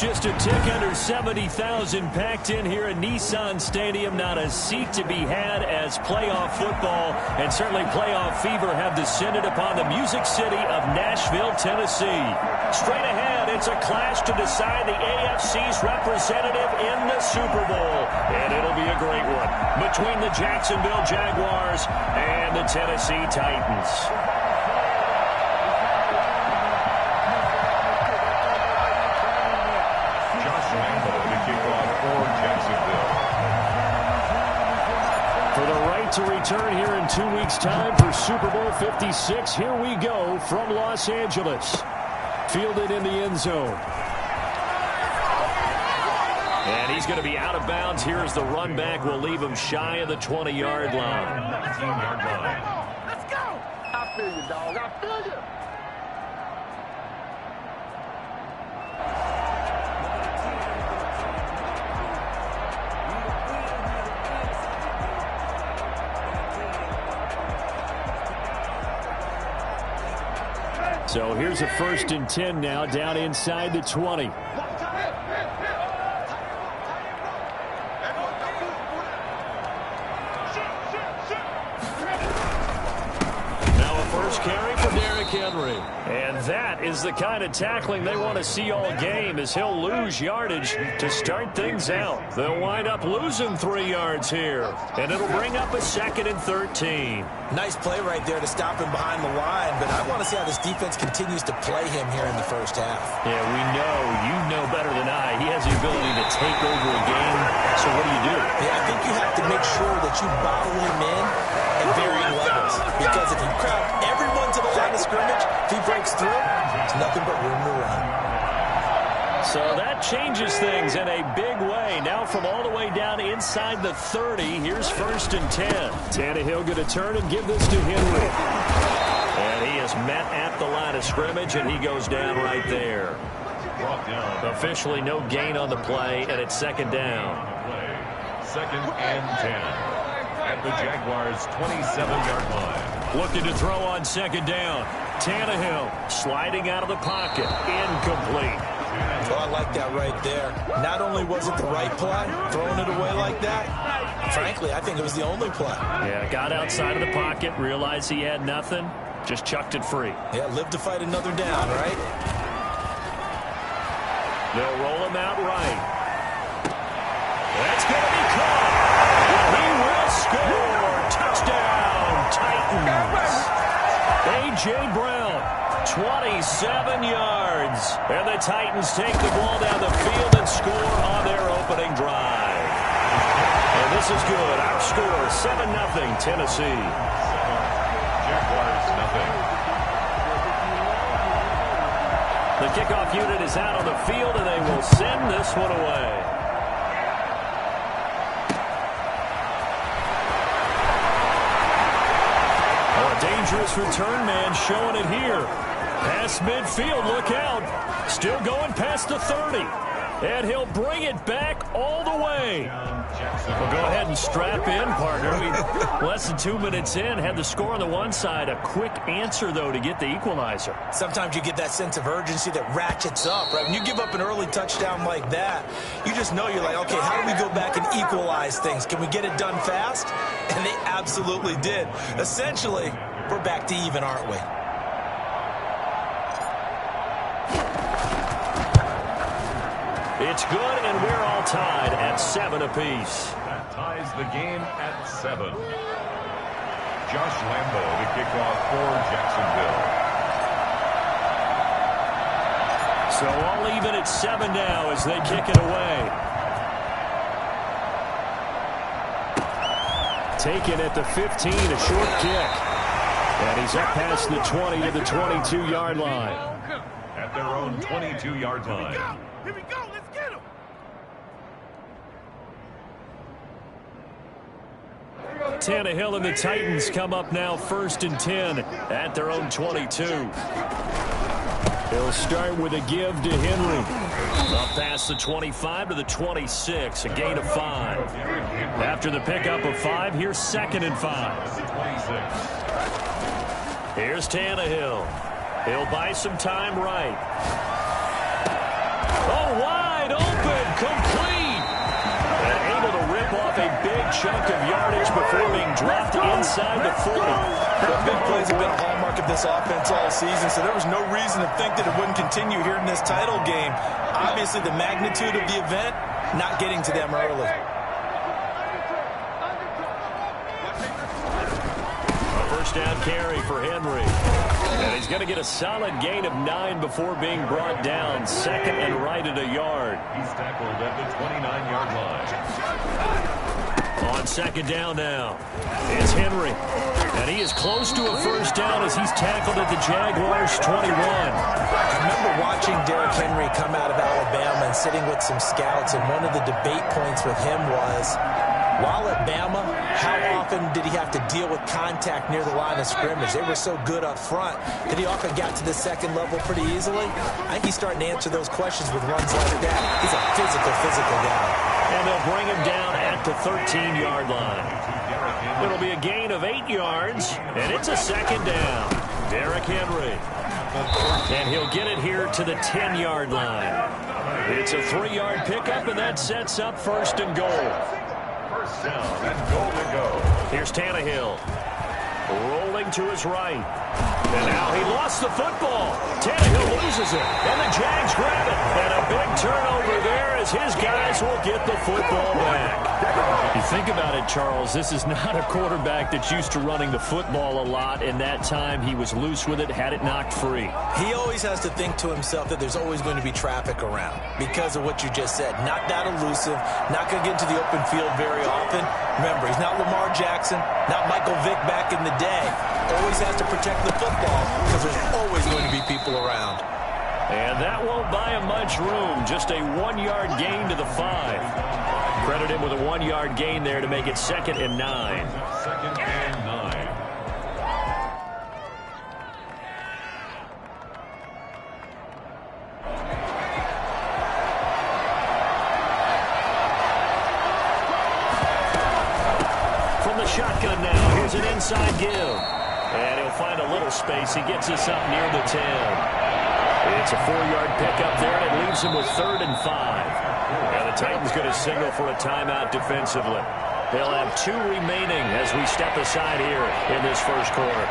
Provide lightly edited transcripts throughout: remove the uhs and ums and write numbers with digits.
Just a tick under 70,000 packed in here at Nissan Stadium. Not a seat to be had as playoff football and certainly playoff fever have descended upon the Music City of Nashville, Tennessee. Straight ahead, it's a clash to decide the AFC's representative in the Super Bowl. And it'll be a great one between the Jacksonville Jaguars and the Tennessee Titans. For the right to return here in 2 weeks' time for Super Bowl 56, here we go from Los Angeles. Fielded in the end zone. And he's going to be out of bounds. Here's the run back. Will leave him shy of the 20-yard line. 19-yard line. Let's go! I feel you, dog. I feel you. So here's a 1st and 10 now, down inside the 20. Now a first carry for Derrick Henry. And that is the kind of tackling they want to see all game, as he'll lose yardage to start things out. They'll wind up losing 3 yards here, and it'll bring up a 2nd and 13. Nice play right there to stop him behind the line, but I want to see how this defense continues to play him here in the first half. Yeah, we know. You know better than I. He has the ability to take over a game. So what do? Yeah, I think you have to make sure that you bottle him in at varying levels, because if you crowd everyone to the line of scrimmage, if he breaks through, there's nothing but room to run. So that changes things in a big way. Now from all the way down inside the 30, here's 1st and 10. Tannehill going to turn and give this to Henry. And he is met at the line of scrimmage, and he goes down right there. Officially no gain on the play, and it's 2nd down. 2nd and 10 at the Jaguars' 27-yard line. Looking to throw on 2nd down. Tannehill sliding out of the pocket. Incomplete. Well, I like that right there. Not only was it the right play, throwing it away like that, frankly, I think it was the only play. Yeah, got outside of the pocket, realized he had nothing, just chucked it free. Yeah, live to fight another down, right? They'll roll him out right. That's going to be caught. He will score. Touchdown, Titans. A.J. Brown. 27 yards. And the Titans take the ball down the field and score on their opening drive. And this is good. Our score, 7-0 Tennessee. Jaguars nothing. The kickoff unit is out on the field, and they will send this one away. Oh, a dangerous return man showing it here. Past midfield, look out. Still going past the 30. And he'll bring it back all the way. Well, go ahead and strap in, partner. Less than 2 minutes in, had the score on the one side. A quick answer, though, to get the equalizer. Sometimes you get that sense of urgency that ratchets up, right? When you give up an early touchdown like that, you just know you're like, okay, how do we go back and equalize things? Can we get it done fast? And they absolutely did. Essentially, we're back to even, aren't we? It's good, and we're all tied at 7 apiece. That ties the game at 7. Josh Lambo to kick off for Jacksonville. So all even at 7 now as they kick it away. Taken at the 15, a short kick. And he's up past the 20 to the 22-yard line. At their own 22-yard line. Here we go. Let's get him. Tannehill and the Titans come up now 1st and 10 at their own 22. They'll start with a give to Henry. Up past the 25 to the 26, a gain of 5. After the pickup of 5, here's 2nd and 5. Here's Tannehill. He'll buy some time right. Oh, wide. complete. And able to rip off a big chunk of yardage before being dropped inside the 40. The big plays have been a hallmark of this offense all season, so there was no reason to think that it wouldn't continue here in this title game. Obviously, the magnitude of the event not getting to them early. A first down carry for Henry. And he's going to get a solid gain of 9 before being brought down. Second and right at a yard. He's tackled at the 29-yard line. On second down now, it's Henry. And he is close to a first down as he's tackled at the Jaguars' 21. I remember watching Derrick Henry come out of Alabama and sitting with some scouts, and one of the debate points with him was, while at Bama, how often did he have to deal with contact near the line of scrimmage? They were so good up front that he often got to the second level pretty easily. I think he's starting to answer those questions with runs like that. He's a physical guy. And they'll bring him down at the 13-yard line. It'll be a gain of 8 yards, and it's a second down. Derrick Henry. And he'll get it here to the 10-yard line. It's a 3-yard pickup, and that sets up first and goal. First down and goal to go. Here's Tannehill. Rolling to his right. And now he lost the football. Tannehill loses it. And the Jags grab it. And a big turnover there as his guys will get the football back. You think about it, Charles, this is not a quarterback that's used to running the football a lot. In that time, he was loose with it, had it knocked free. He always has to think to himself that there's always going to be traffic around because of what you just said. Not that elusive, not going to get into the open field very often. Remember, he's not Lamar Jackson, not Michael Vick back in the day. Always has to protect the football because there's always going to be people around. And that won't buy him much room. Just a 1-yard gain to the 5. Credit him with a 1-yard gain there to make it 2nd and 9. 2nd and 9. From the shotgun now, here's an inside give. And he'll find a little space. He gets us up near the 10. It's a 4-yard pickup there, and it leaves him with 3rd and 5. And the Titans going to signal for a timeout defensively. They'll have 2 remaining as we step aside here in this first quarter.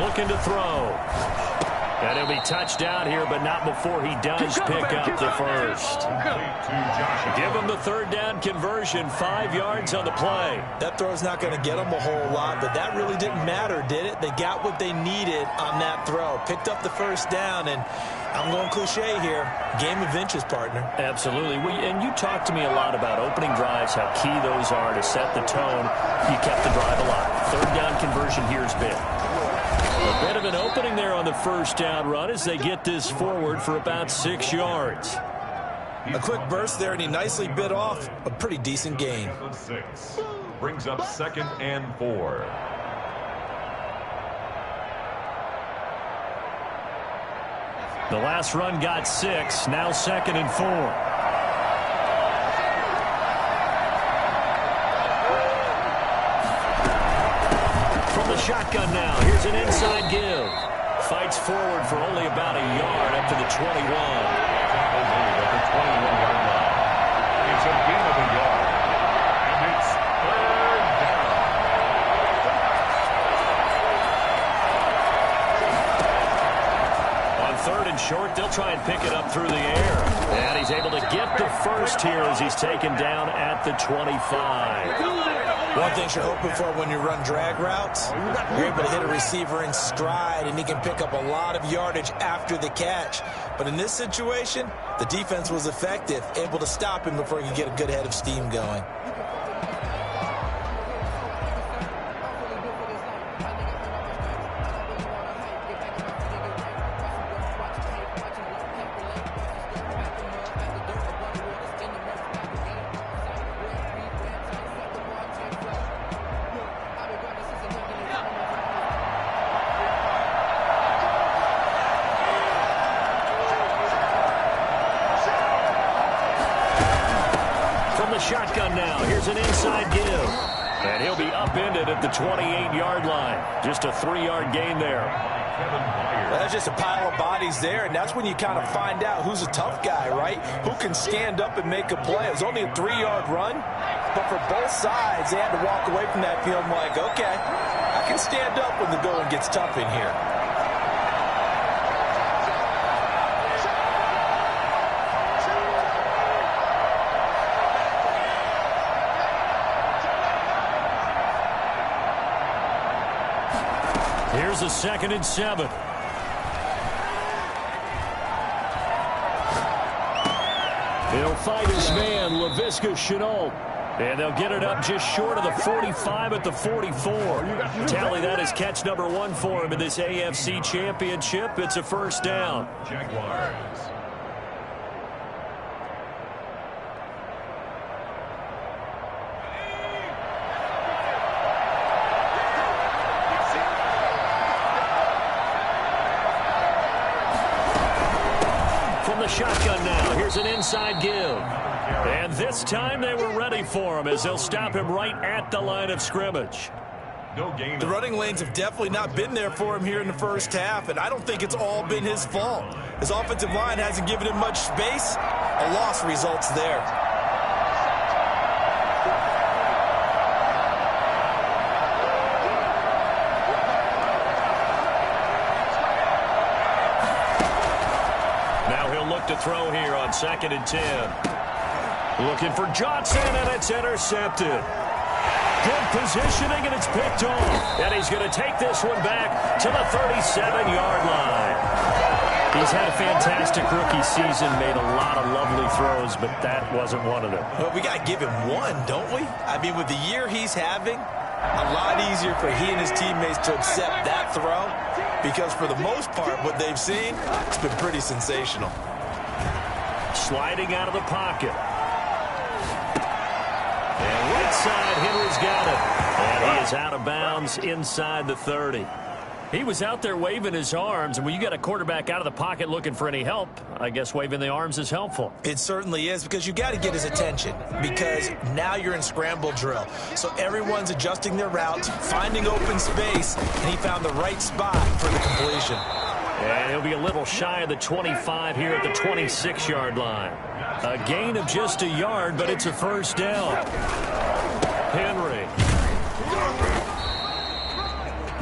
Looking to throw. And he'll be touchdown here, but not before he does pick up the first. Give him the 3rd down conversion, 5 yards on the play. That throw's not going to get them a whole lot, but that really didn't matter, did it? They got what they needed on that throw. Picked up the first down, and I'm going cliche here. Game of inches, partner. Absolutely. And you talked to me a lot about opening drives, how key those are to set the tone. You kept the drive alive. 3rd down conversion here is big. A bit of an opening there on the first down run as they get this forward for about 6 yards. A quick burst there, and he nicely bit off a pretty decent gain. 6 brings up 2nd and 4. The last run got 6, now 2nd and 4. Shotgun now. Here's an inside give. Fights forward for only about a yard up to the 21. At the 21-yard line. It's a gain of a yard. And it's 3rd down. On 3rd and short, they'll try and pick it up through the air. And he's able to get the first here as he's taken down at the 25. One thing you're hoping for when you run drag routes, you're able to hit a receiver in stride, and he can pick up a lot of yardage after the catch. But in this situation, the defense was effective, able to stop him before he could get a good head of steam going. Shotgun now. Here's an inside give. And he'll be upended at the 28-yard line. Just a 3-yard gain there. That's just a pile of bodies there, and that's when you kind of find out who's a tough guy, right? Who can stand up and make a play. It was only a 3-yard run, but for both sides, they had to walk away from that field like, okay, I can stand up when the going gets tough in here. Here's a 2nd and 7. He'll fight his man, Laviska Shenault. And they'll get it up just short of the 45 at the 44. Tally, that is catch number 1 for him in this AFC Championship. It's a first down. Jaguars. Shotgun now. Here's an inside give. And this time they were ready for him as they'll stop him right at the line of scrimmage. The running lanes have definitely not been there for him here in the first half, and I don't think it's all been his fault. His offensive line hasn't given him much space. A loss results there. To throw here on 2nd and 10. Looking for Johnson, and it's intercepted. Good positioning, and it's picked off. And he's going to take this one back to the 37-yard line. He's had a fantastic rookie season, made a lot of lovely throws, but that wasn't one of them. Well, we got to give him one, don't we? I mean, with the year he's having, a lot easier for he and his teammates to accept that throw, because for the most part, what they've seen, it's been pretty sensational. Sliding out of the pocket. And right side, Henry's got it. And he is out of bounds inside the 30. He was out there waving his arms, and when you got a quarterback out of the pocket looking for any help, I guess waving the arms is helpful. It certainly is, because you got to get his attention, because now you're in scramble drill. So everyone's adjusting their routes, finding open space, and he found the right spot for the completion. And he'll be a little shy of the 25 here at the 26-yard line. A gain of just a yard, but it's a first down. Henry.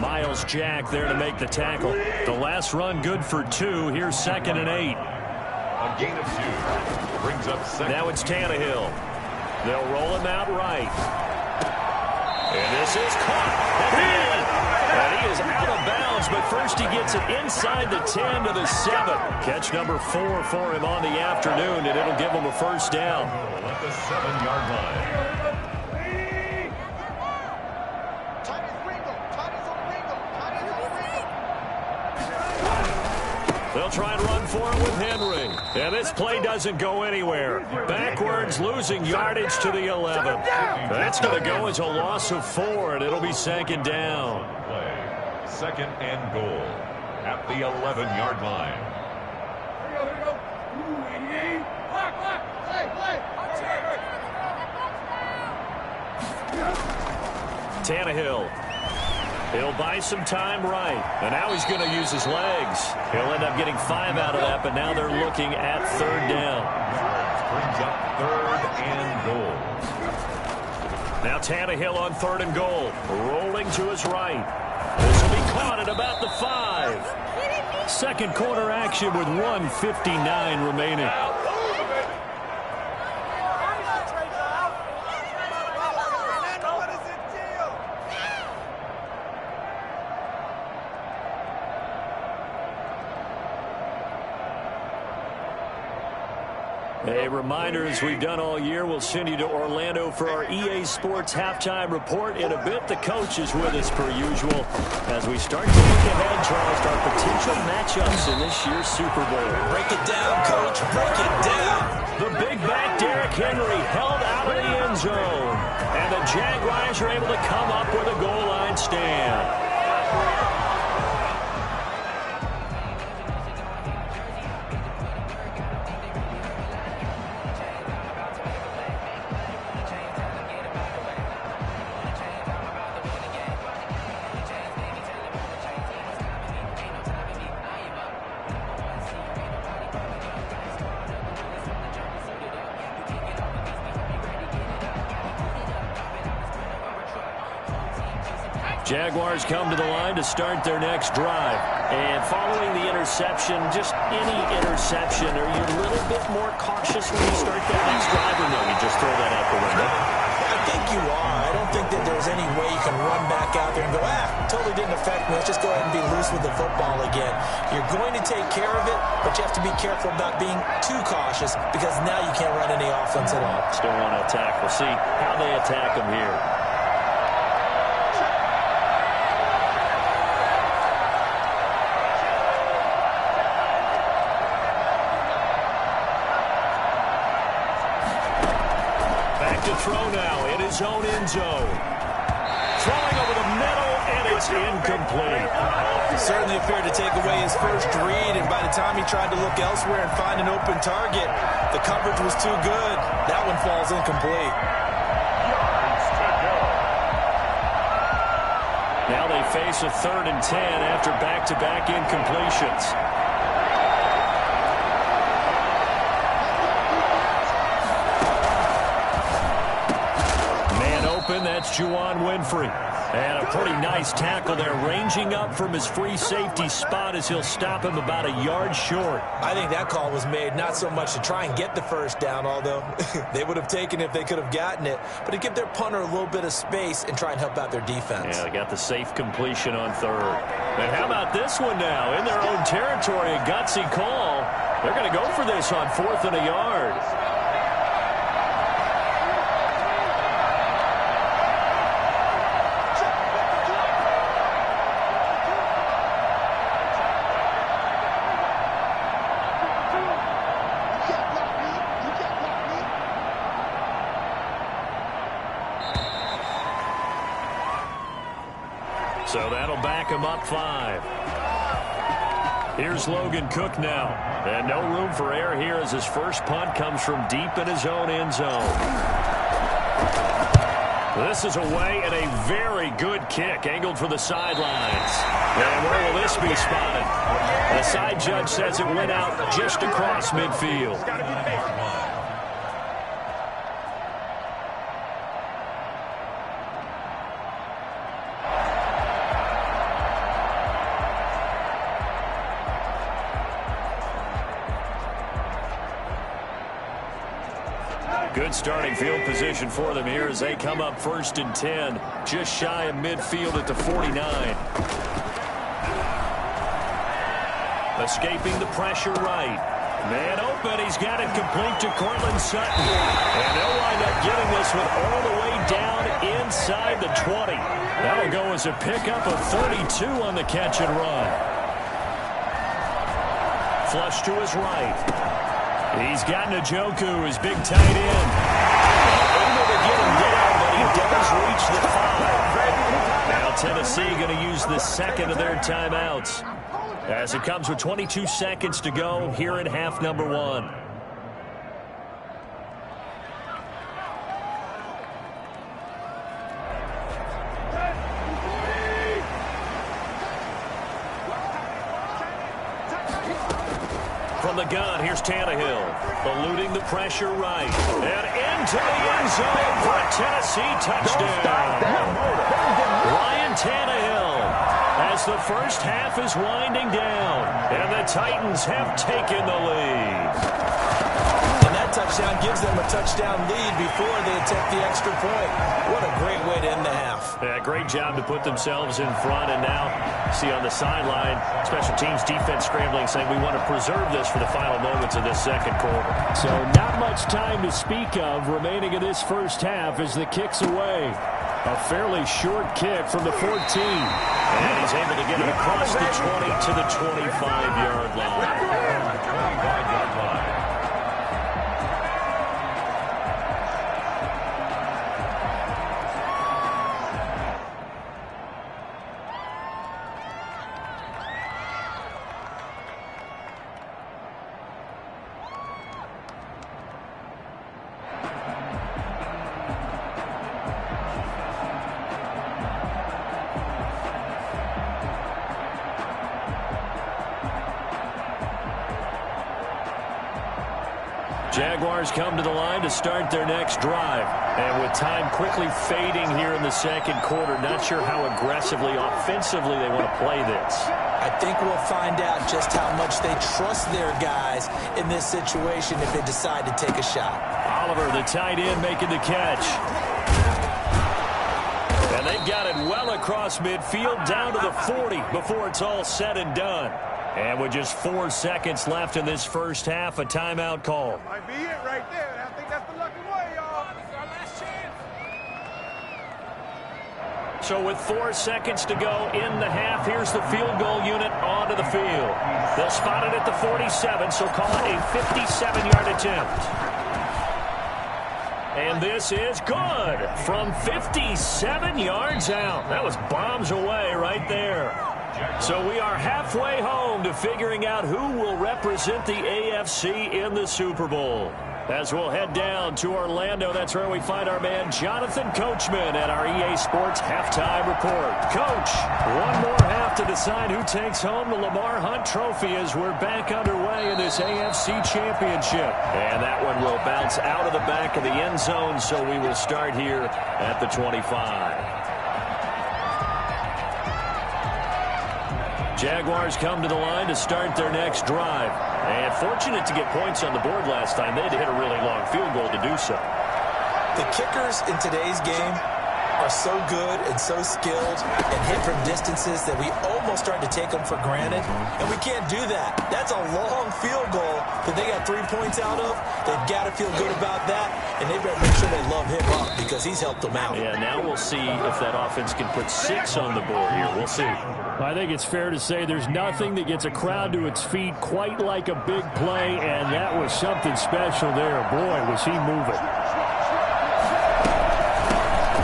Miles Jack there to make the tackle. The last run good for 2. Here's 2nd and 8. A gain of 2. Brings up 2nd. Now it's Tannehill. They'll roll him out right. And this is caught. And he is out of bounds, but first he gets it inside the 10 to the 7. Catch number 4 for him on the afternoon, and it'll give him a first down. At the 7-yard line. They'll try and run for it with Henry. And this play doesn't go anywhere. Backwards, losing yardage to the 11. That's going to go as a loss of 4, and it'll be 2nd down. Play. 2nd and goal at the 11-yard line. Tannehill. He'll buy some time right. And now he's going to use his legs. He'll end up getting 5 out of that, but now they're looking at 3rd down. Brings up 3rd and goal. Now Tannehill on 3rd and goal. Rolling to his right. This will be caught at about the 5. Second quarter action with 1:59 remaining. A reminder, as we've done all year, we'll send you to Orlando for our EA Sports halftime report. In a bit, the coach is with us per usual as we start to look ahead, Charles, to our potential matchups in this year's Super Bowl. Break it down, Coach. Break it down. The big back, Derrick Henry, held out of the end zone. And the Jaguars are able to come up with a goal line stand. Jaguars come to the line to start their next drive. And following the interception, just any interception, are you a little bit more cautious when you start that next drive, or no, you just throw that out the window? I think you are. I don't think that there's any way you can run back out there and go, totally didn't affect me. Let's just go ahead and be loose with the football again. You're going to take care of it, but you have to be careful about being too cautious because now you can't run any offense at all. Still want to attack. We'll see how they attack them here. Throw now in his own end zone. Throwing over the middle, and it's incomplete. Certainly appeared to take away his first read, and by the time he tried to look elsewhere and find an open target, the coverage was too good. That one falls incomplete. Now they face a 3rd and 10 after back-to-back incompletions. That's Juwan Winfrey. And a pretty nice tackle there, ranging up from his free safety spot as he'll stop him about a yard short. I think that call was made not so much to try and get the first down, although they would have taken it if they could have gotten it, but to give their punter a little bit of space and try and help out their defense. Yeah, they got the safe completion on 3rd. And how about this one now? In their own territory, a gutsy call. They're going to go for this on 4th and a yard. So that'll back him up 5. Here's Logan Cook now. And no room for error here as his first punt comes from deep in his own end zone. This is away and a very good kick angled for the sidelines. And where will this be spotted? The side judge says it went out just across midfield. Good starting field position for them here as they come up 1st and 10, just shy of midfield at the 49. Escaping the pressure right. Man open, he's got it complete to Cortland Sutton. And they'll wind up getting this one all the way down inside the 20. That'll go as a pickup of 32 on the catch and run. Flush to his right. He's got Njoku, his big tight end. Able to get him down, but he does reach the 5. Now Tennessee going to use the second of their timeouts as it comes with 22 seconds to go here in half number 1. From the gun, here's Tannehill, eluding the pressure right, and into the end zone for a Tennessee touchdown. Ryan Tannehill, as the first half is winding down, and the Titans have taken the lead. And that touchdown gives them a touchdown lead before they attempt the extra point. What a great way to end the half. Yeah, great job to put themselves in front, and now see on the sideline, special teams defense scrambling, saying we want to preserve this for the final moments of this second quarter. So not much time to speak of remaining in this first half as the kick's away. A fairly short kick from the 14. And he's able to get it across the 20 to the 25-yard line. Jaguars come to the line to start their next drive. And with time quickly fading here in the second quarter, not sure how aggressively, offensively they want to play this. I think we'll find out just how much they trust their guys in this situation if they decide to take a shot. Oliver, the tight end, making the catch. And they've got it well across midfield down to the 40 before it's all said and done. And with just 4 seconds left in this first half, a timeout call. Might be it right there. I think that's the lucky way, y'all. This is our last chance. So with 4 seconds to go in the half, here's the field goal unit onto the field. They'll spot it at the 47, so call it a 57-yard attempt. And this is good from 57 yards out. That was bombs away right there. So we are halfway home to figuring out who will represent the AFC in the Super Bowl. As we'll head down to Orlando, that's where we find our man Jonathan Coachman at our EA Sports Halftime Report. Coach, one more half to decide who takes home the Lamar Hunt Trophy as we're back underway in this AFC Championship. And that one will bounce out of the back of the end zone, so we will start here at the 25. Jaguars come to the line to start their next drive. And fortunate to get points on the board last time. They had to hit a really long field goal to do so. The kickers in today's game are so good and so skilled and hit from distances that we almost start to take them for granted. And we can't do that. That's a long field goal that they got 3 points out of. They've got to feel good about that. And they've got to make sure they love him up because he's helped them out. Yeah, now we'll see if that offense can put 6 on the board here. We'll see. I think it's fair to say there's nothing that gets a crowd to its feet quite like a big play, and that was something special there. Boy, was he moving.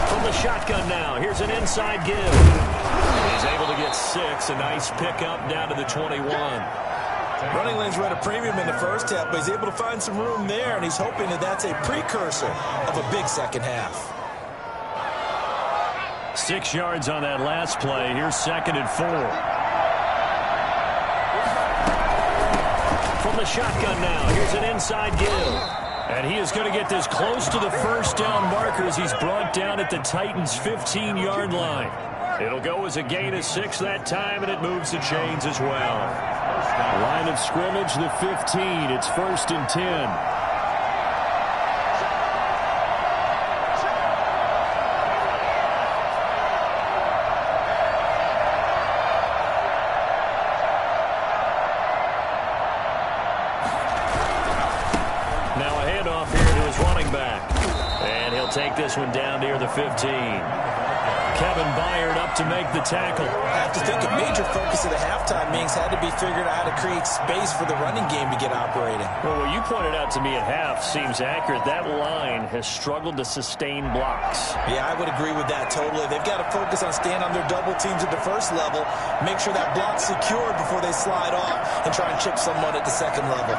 From the shotgun now, here's an inside give. He's able to get 6, a nice pickup down to the 21. Running lanes were at a premium in the first half, but he's able to find some room there, and he's hoping that that's a precursor of a big second half. 6 yards on that last play. Here's 2nd and 4. From the shotgun now, here's an inside give. And he is going to get this close to the first down marker as he's brought down at the Titans' 15-yard line. It'll go as a gain of 6 that time, and it moves the chains as well. Line of scrimmage, the 15. It's 1st and 10. Take this one down near the 15. Kevin Byard up to make the tackle. I have to think a major focus of the halftime meetings had to be figuring out how to create space for the running game to get operating. Well, what you pointed out to me at half seems accurate. That line has struggled to sustain blocks. Yeah, I would agree with that totally. They've got to focus on staying on their double teams at the first level, make sure that block's secured before they slide off, and try and chip someone at the second level.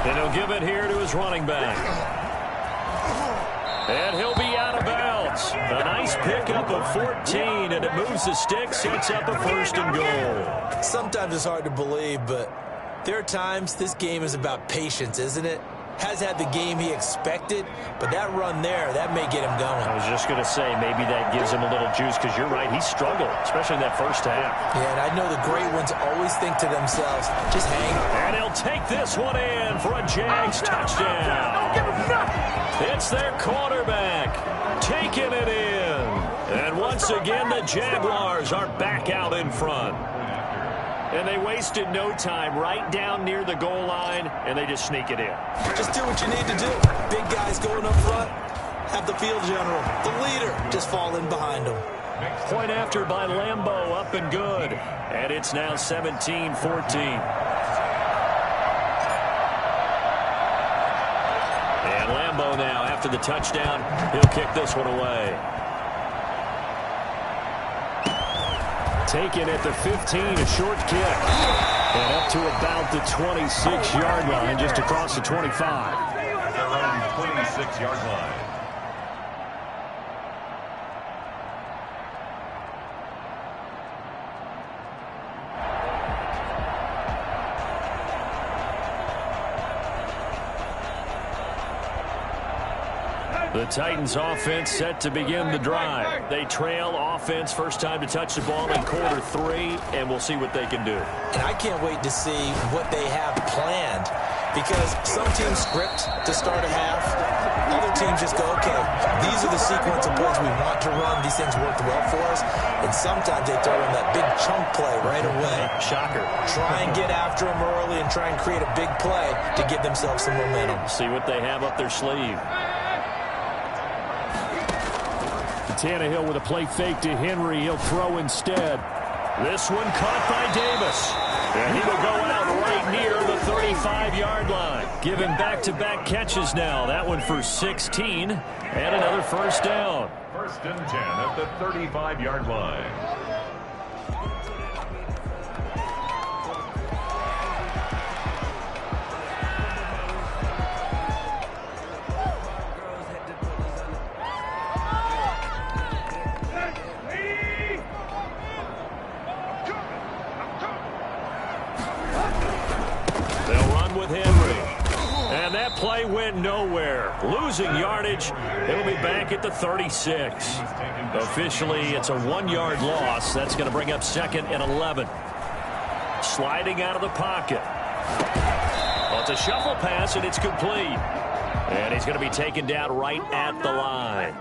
And he'll give it here to his running back. And he'll be out of bounds. A nice pickup of 14, and it moves the stick, sets up a 1st and goal. Sometimes it's hard to believe, but there are times this game is about patience, isn't it? Has had the game he expected, but that run there, that may get him going. I was just going to say, maybe that gives him a little juice, because you're right, he struggled, especially in that first half. Yeah, and I know the great ones always think to themselves, just hang. And he'll take this one in for a Jags touchdown. Don't give him nothing. It's their quarterback taking it in. And once again, the Jaguars are back out in front. And they wasted no time right down near the goal line, and they just sneak it in. Just do what you need to do. Big guys going up front, have the field general, the leader, just fall in behind them. Point after by Lambeau, up and good. And it's now 17-14. And Lambeau now, after the touchdown, he'll kick this one away. Taken at the 15, a short kick. And up to about the 26-yard line, just across the 25. Around the 26-yard line. The Titans offense set to begin the drive. They trail offense first time to touch the ball in quarter 3, and we'll see what they can do. And I can't wait to see what they have planned, because some teams script to start a half. Other teams just go, okay, these are the sequence of plays we want to run. These things worked well for us. And sometimes they throw in that big chunk play right away. Shocker. Try and get after them early and try and create a big play to give themselves some momentum. See what they have up their sleeve. Tannehill with a play fake to Henry. He'll throw instead. This one caught by Davis. And he will go out right near the 35-yard line. Give him back-to-back catches now. That one for 16 and another first down. First and 10 at the 35-yard line. Play went nowhere. Losing yardage. It'll be back at the 36. Officially, it's a 1-yard loss. That's going to bring up 2nd and 11. Sliding out of the pocket. Well, it's a shuffle pass, and it's complete. And he's going to be taken down right at the line.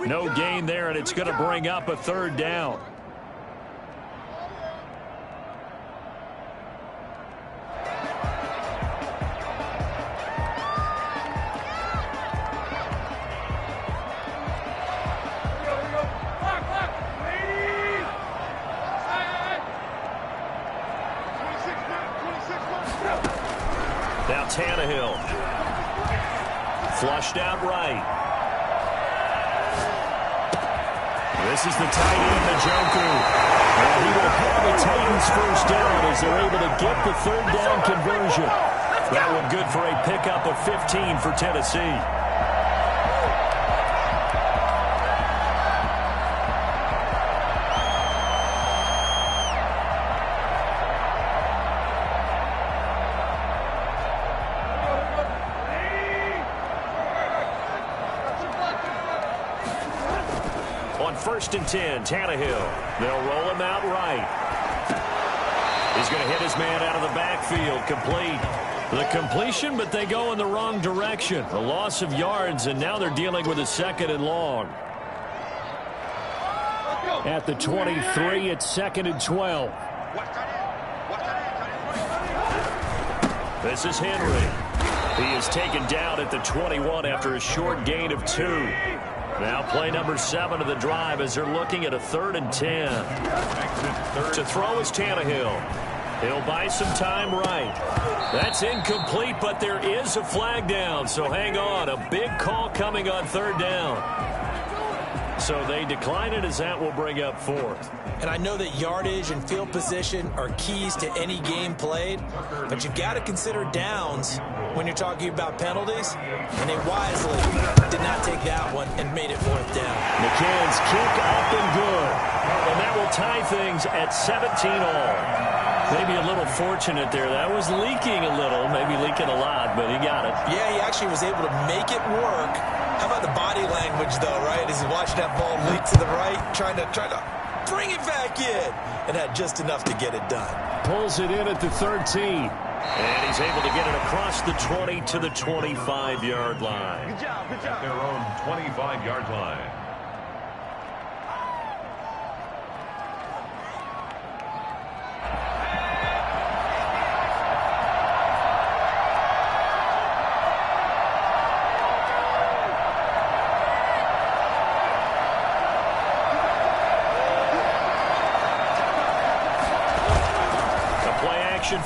No gain there, and it's going to bring up a 3rd down. Now Tannehill. Flushed out right. This is the tight end, Njoku. And he will have the Titans first down as they're able to get the 3rd down conversion. That one good for a pickup of 15 for Tennessee. First and 10, Tannehill. They'll roll him out right. He's going to hit his man out of the backfield. Complete. The completion, but they go in the wrong direction. A loss of yards, and now they're dealing with a 2nd and long. At the 23, it's 2nd and 12. This is Henry. He is taken down at the 21 after a short gain of 2. Now play number 7 of the drive as they're looking at a 3rd and 10. To throw is Tannehill. He'll buy some time right. That's incomplete, but there is a flag down, so hang on. A big call coming on 3rd down. So they decline it as that will bring up 4th. And I know that yardage and field position are keys to any game played, but you've got to consider downs when you're talking about penalties, and they wisely did not take that one and made it 4th down. McCann's kick up and good. And that will tie things at 17-all. Maybe a little fortunate there. That was leaking a little, maybe leaking a lot, but he got it. Yeah, he actually was able to make it work. How about the body language, though, right? As he watched that ball leak to the right, trying to bring it back in, and had just enough to get it done. Pulls it in at the 13. And he's able to get it across the 20 to the 25-yard line. Good job, good job. At their own 25-yard line.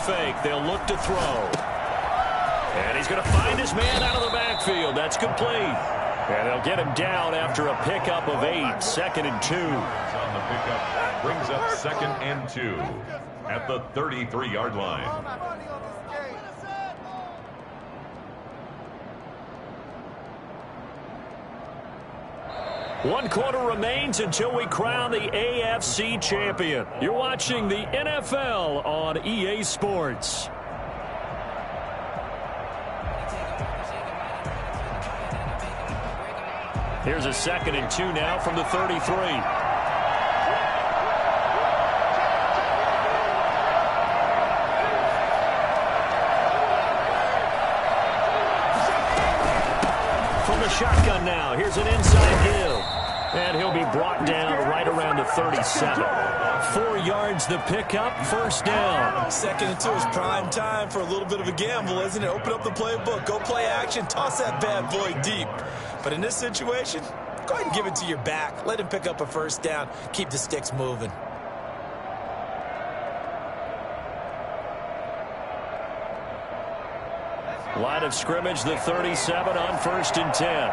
Fake. They'll look to throw. And he's going to find his man out of the backfield. That's complete. And they'll get him down after a pickup of 8. 2nd and 2. On the pickup brings up 2nd and 2 at the 33-yard line. One quarter remains until we crown the AFC champion. You're watching the NFL on EA Sports. Here's a 2nd and 2 now from the 33. Shotgun now. Here's an inside give. And he'll be brought down right around the 37. 4 yards the pickup, 1st down. 2nd and 2 is prime time for a little bit of a gamble, isn't it? Open up the playbook, go play action, toss that bad boy deep. But in this situation, go ahead and give it to your back. Let him pick up a 1st down. Keep the sticks moving. Line of scrimmage, the 37 on 1st and 10.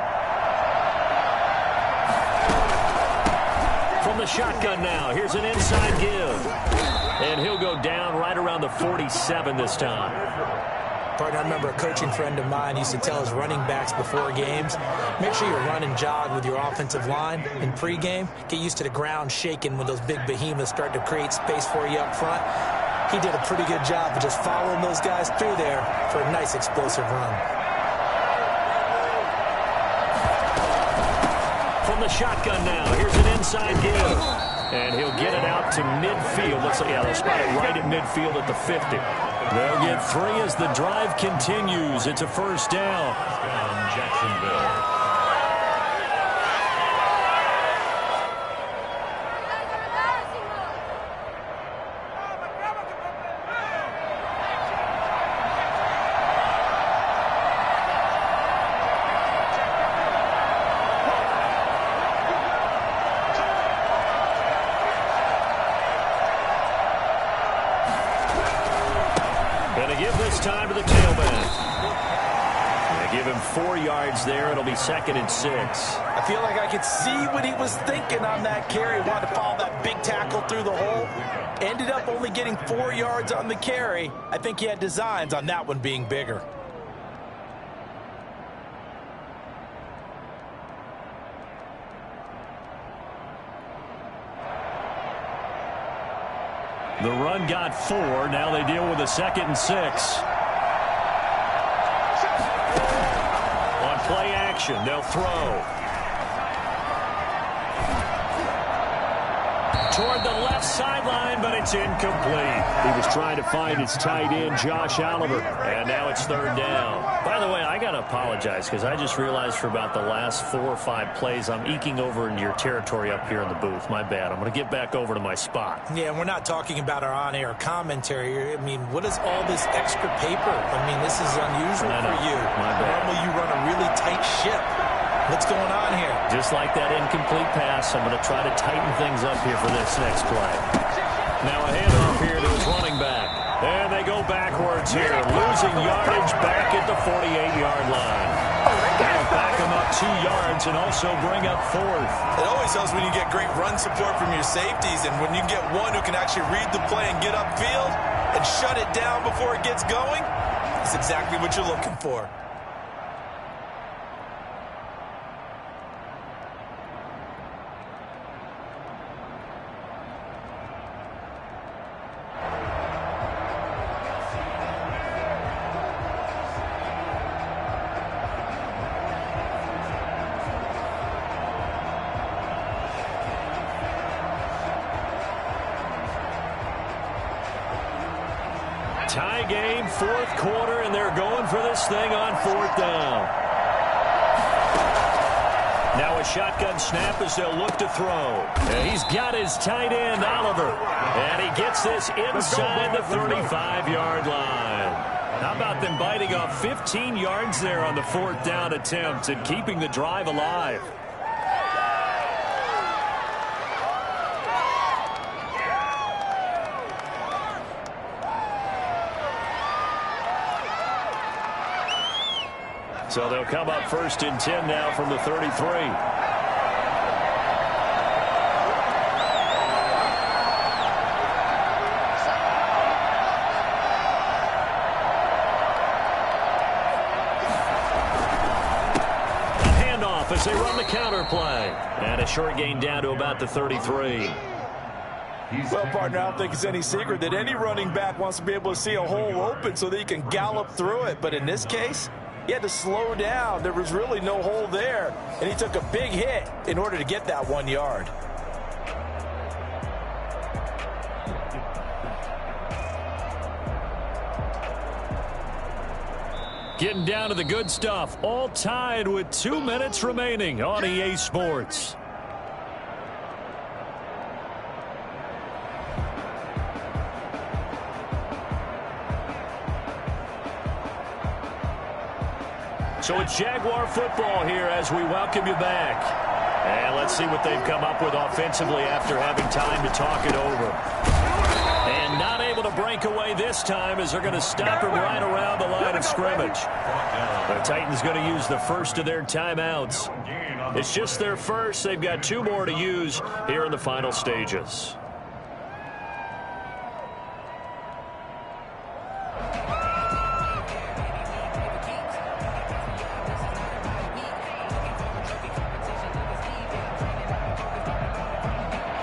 From the shotgun now, here's an inside give. And he'll go down right around the 47 this time. Partner, I remember a coaching friend of mine used to tell his running backs before games, make sure you run and jog with your offensive line in pregame. Get used to the ground shaking when those big behemoths start to create space for you up front. He did a pretty good job of just following those guys through there for a nice explosive run. From the shotgun now, here's an inside give. And he'll get it out to midfield. Looks like, yeah, they'll spot it right at midfield at the 50. They'll get 3 as the drive continues. It's a 1st down. Jacksonville. Time to the tailback. They give him 4 yards there. It'll be 2nd and 6. I feel like I could see what he was thinking on that carry. Wanted to follow that big tackle through the hole. Ended up only getting 4 yards on the carry. I think he had designs on that one being bigger. The run got 4. Now they deal with a 2nd and 6. On play action, they'll throw. Toward the left sideline, but it's incomplete. He was trying to find his tight end, Josh Oliver, and now it's 3rd down. By the way, I got to apologize because I just realized for about the last 4 or 5 plays, I'm eking over into your territory up here in the booth. My bad. I'm going to get back over to my spot. Yeah, and we're not talking about our on-air commentary. I mean, what is all this extra paper? I mean, this is unusual for you. My bad. Normally you run a really tight ship. What's going on here? Just like that incomplete pass, I'm going to try to tighten things up here for this next play. Now a handoff here to his running back. And they go backwards here, losing yardage back at the 48-yard line. They'll back him up 2 yards and also bring up 4th. It always helps when you get great run support from your safeties, and when you get one who can actually read the play and get upfield and shut it down before it gets going, that's exactly what you're looking for. Tie game, 4th quarter, and they're going for this thing on 4th down. Now a shotgun snap as they'll look to throw. And he's got his tight end, Oliver. And he gets this inside the 35-yard line. How about them biting off 15 yards there on the 4th down attempt and keeping the drive alive? So they'll come up 1st and 10 now from the 33. A handoff as they run the counter play. And a short gain down to about the 33. Well, partner, I don't think it's any secret that any running back wants to be able to see a hole open so that he can gallop through it. But in this case, He had to slow down. There was really no hole there, and he took a big hit in order to get that 1 yard. Getting down to the good stuff. All tied with 2 minutes remaining on EA Sports. So it's Jaguar football here as we welcome you back. And let's see what they've come up with offensively after having time to talk it over. And not able to break away this time as they're going to stop him right around the line of scrimmage. The Titans going to use the first of their timeouts. It's just their first. They've got 2 more to use here in the final stages.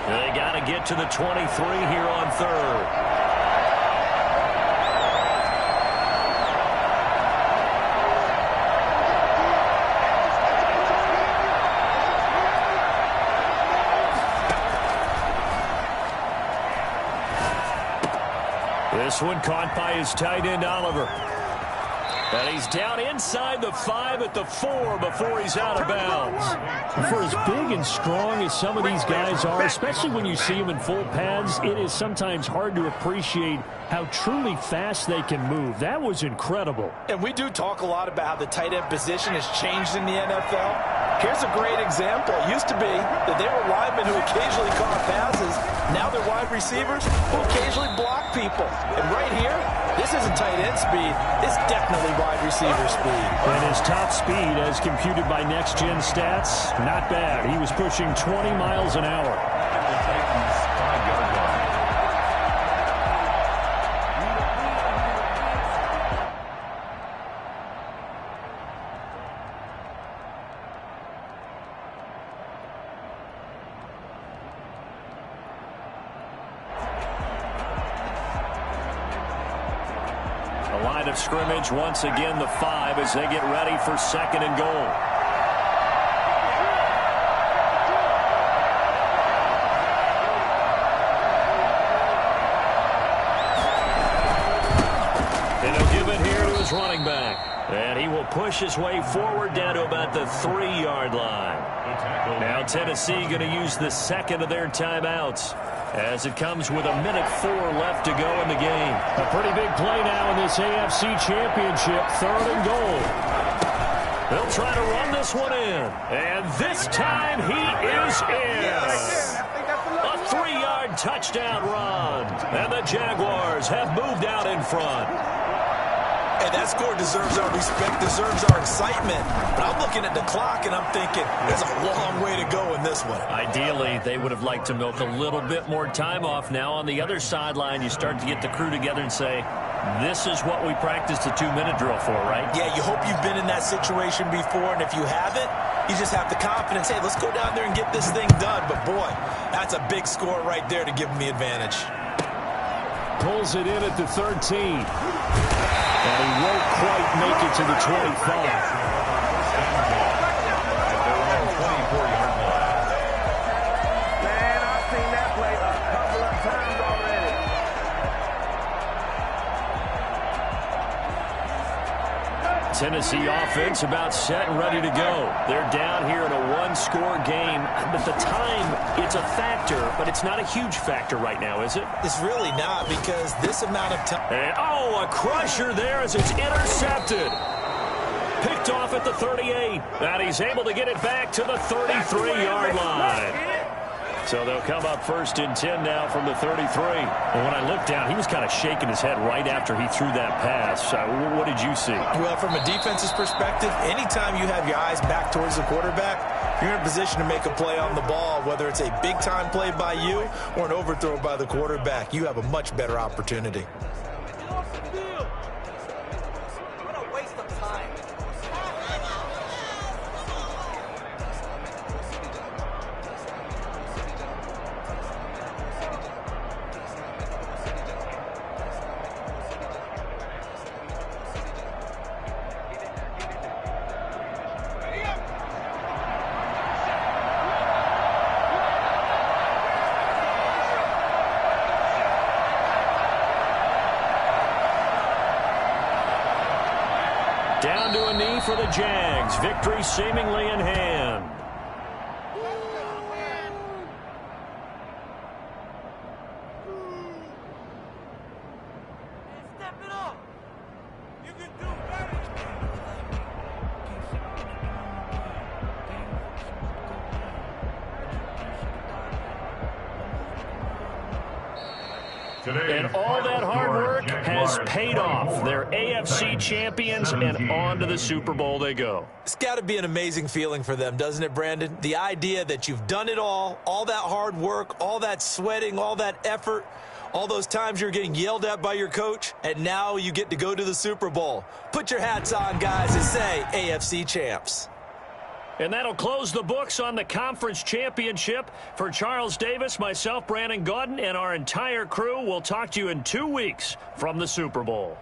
They got to get to the 23 here on third. This one caught by his tight end, Oliver. And he's down inside the 5 at the 4 before he's out of bounds. For as big and strong as some of these guys are, especially when you see them in full pads, it is sometimes hard to appreciate how truly fast they can move. That was incredible. And we do talk a lot about how the tight end position has changed in the NFL. Here's a great example. It used to be that they were linemen who occasionally caught passes. Now they're wide receivers who occasionally block people. And right here, this isn't tight end speed. It's definitely wide receiver speed. And his top speed, as computed by Next Gen Stats, not bad. He was pushing 20 miles an hour. Line of scrimmage once again the 5 as they get ready for 2nd and goal. And he'll give it here to his running back. And he will push his way forward down to about the 3-yard line. Now Tennessee going to use the second of their timeouts, as it comes with 1:04 left to go in the game. A pretty big play now in this AFC Championship, 3rd and goal. They'll try to run this one in. And this time he is in. A 3-yard touchdown run. And the Jaguars have moved out in front. And that score deserves our respect, deserves our excitement. But I'm looking at the clock, and I'm thinking, there's a long way to go in this one. Ideally, they would have liked to milk a little bit more time off. Now, on the other sideline, you start to get the crew together and say, this is what we practiced a 2-minute drill for, right? Yeah, you hope you've been in that situation before, and if you haven't, you just have the confidence, hey, let's go down there and get this thing done. But, boy, that's a big score right there to give them the advantage. Pulls it in at the 13. And he won't quite make it to the 25. Tennessee offense about set and ready to go. They're down here in a 1-score game, but the time, it's a factor, but it's not a huge factor right now, is it? It's really not, because this amount of time. And, oh, a crusher there as it's intercepted. Picked off at the 38, and he's able to get it back to the 33-yard line. So they'll come up 1st and 10 now from the 33. And when I looked down, he was kind of shaking his head right after he threw that pass. What did you see? Well, from a defense's perspective, anytime you have your eyes back towards the quarterback, you're in a position to make a play on the ball, whether it's a big-time play by you or an overthrow by the quarterback. You have a much better opportunity. the Jags. Victory seemingly in hand. And all that hard work has paid off. They're AFC champions, and on to the Super Bowl they go. It's got to be an amazing feeling for them, doesn't it, Brandon? The idea that you've done it all that hard work, all that sweating, all that effort, all those times you're getting yelled at by your coach, and now you get to go to the Super Bowl. Put your hats on, guys, and say AFC champs. And that'll close the books on the conference championship. For Charles Davis, myself, Brandon Gaudin, and our entire crew, we'll talk to you in 2 weeks from the Super Bowl.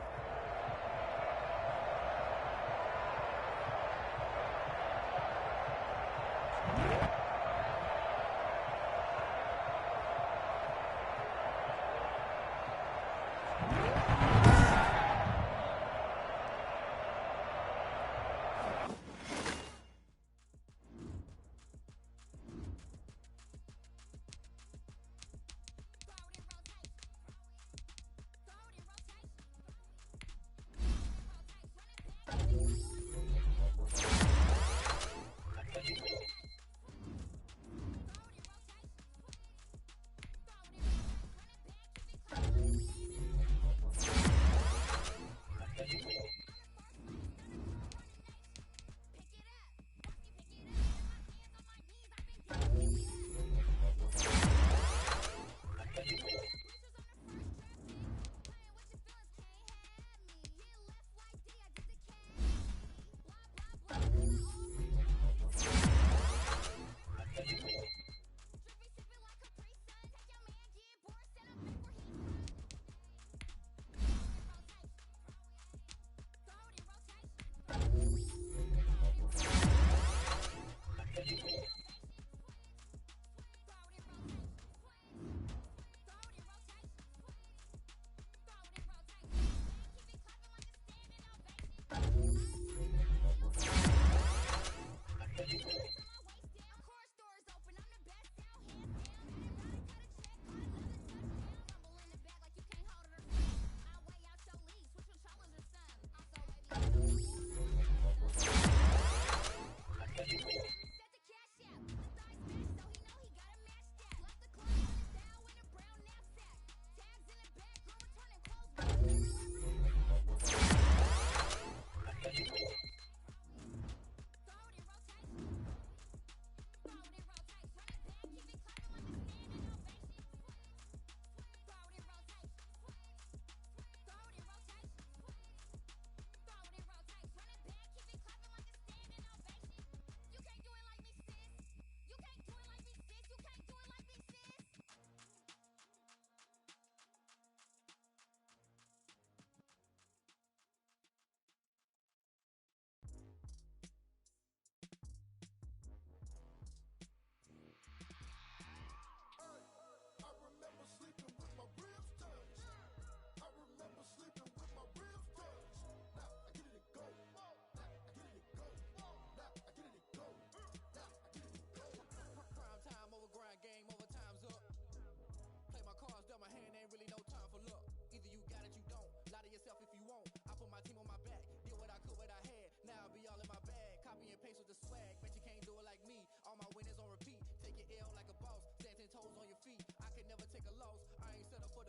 Toes on your feet, I can never take a loss. I ain't set up for